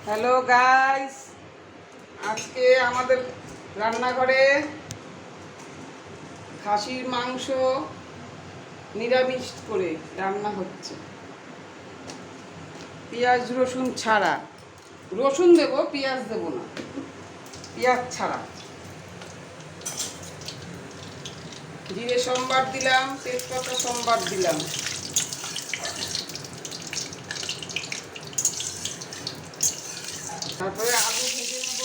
Hello guys, আজকে আমাদের রান্নাঘরে খাসির মাংস নিরামিষ করে রান্না হচ্ছে। পেঁয়াজ রসুন ছাড়া, রসুন দেব পেঁয়াজ দেব না, পেঁয়াজ ছাড়া। জিরে সম্বার দিলাম, তেজপাতা সম্বার দিলাম। তারপরে আলু ভেজে নেব।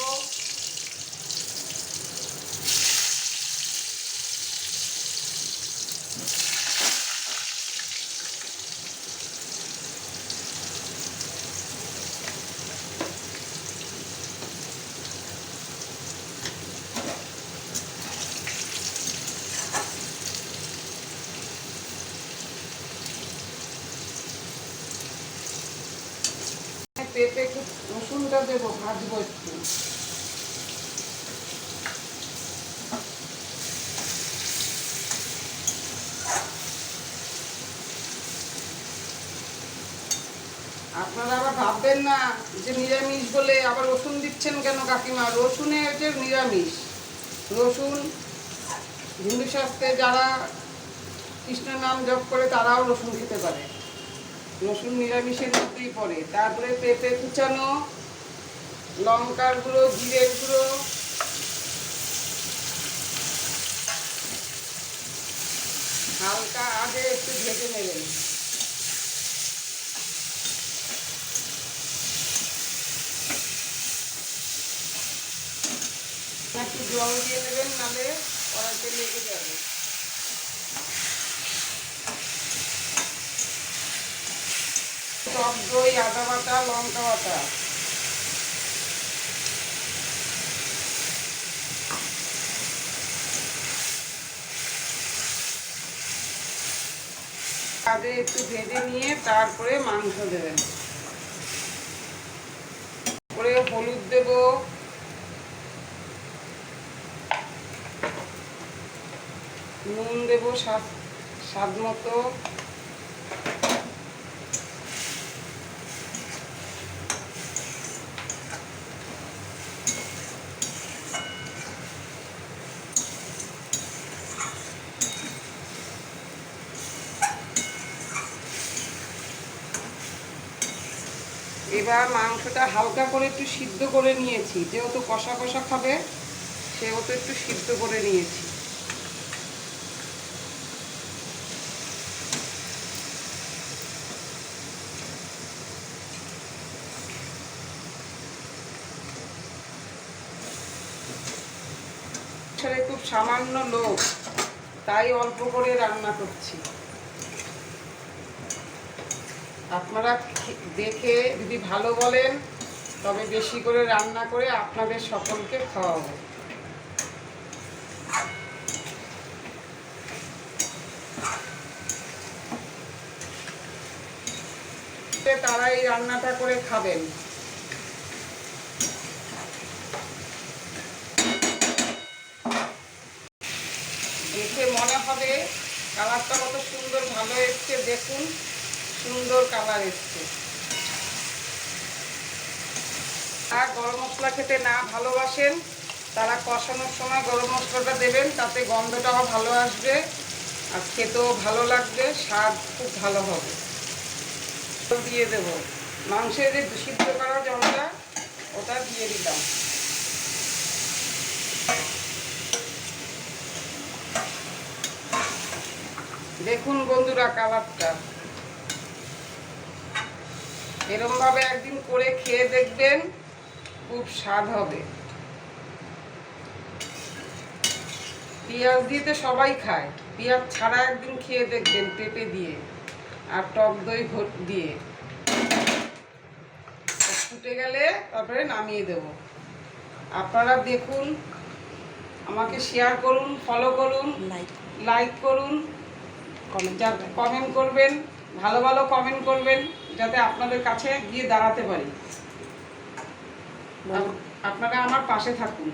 পেঁপে একটু রসুনটা দেবো, ভাজবো একটু। আপনারা আবার ভাববেন না যে নিরামিষ বলে আবার রসুন দিচ্ছেন কেন কাকিমা। রসুনে হচ্ছে নিরামিষ। রসুন হিন্দু শাস্ত্রে যারা কৃষ্ণের নাম জপ করে তারাও রসুন খেতে পারে। রসুন নিরামিষের মধ্যেই পড়ে। তারপরে পেঁপে কুচানো, লঙ্কার গুঁড়ো, জিরের গুঁড়ো, হালকা আগে একটু ভেজে নেবেন। একটু জল দিয়ে নেবেন, নাহলে কড়াইতে লেগে যাবে। টক দই, আদা বাটা, লঙ্কা বাটা, আগে একটু ভেজে নিয়ে তারপরে মাংস দেবেন। তারপরে হলুদ দেব, নুন দেব স্বাদ মতো, এবার মাংসটা হালকা করে একটু সিদ্ধ করে নিয়েছি। যেহেতু কষা কষা খাবে সেহেতু একটু সিদ্ধ করে নিয়েছি। খুব সামান্য লোক, তাই অল্প করে রান্না করছি। আপনারা দেখে যদি ভালো বলেন তবে বেশি করে রান্না করে আপনাদের সকলকে খাওয়াবো। তারা এই রান্নাটা করে খাবেন। দেখে মনে হবে কালারটা কত সুন্দর, ভালো এসছে। দেখুন, সুন্দর কালার এসছে। আর গরম মশলা খেতে না ভালোবাসেন তারা কষানোর সময় গরম মশলাটা দেবেন, তাতে গন্ধটাও ভালো আসবে আর খেতেও ভালো লাগবে, স্বাদ খুব ভালো হবে। দিয়ে দেব মাংসের যে সিদ্ধ করা জলটা, ওটা দিয়ে দিলাম। দেখুন বন্ধুরা কালারটা, এরকমভাবে একদিন করে খেয়ে দেখবেন, খুব স্বাদ হবে। পেঁয়াজ দিয়ে তো সবাই খায়, পেঁয়াজ ছাড়া একদিন খেয়ে দেখবেন পেঁপে দিয়ে আর টক দই দিয়ে। ফুটে গেলে তারপরে নামিয়ে দেব। আপনারা দেখুন, আমাকে শেয়ার করুন, ফলো করুন, লাইক করুন, কমেন্ট করবেন, ভালো ভালো কমেন্ট করবেন যাতে আপনাদের কাছে গিয়ে দাঁড়াতে পারি। আপনারা আমার পাশে থাকুন।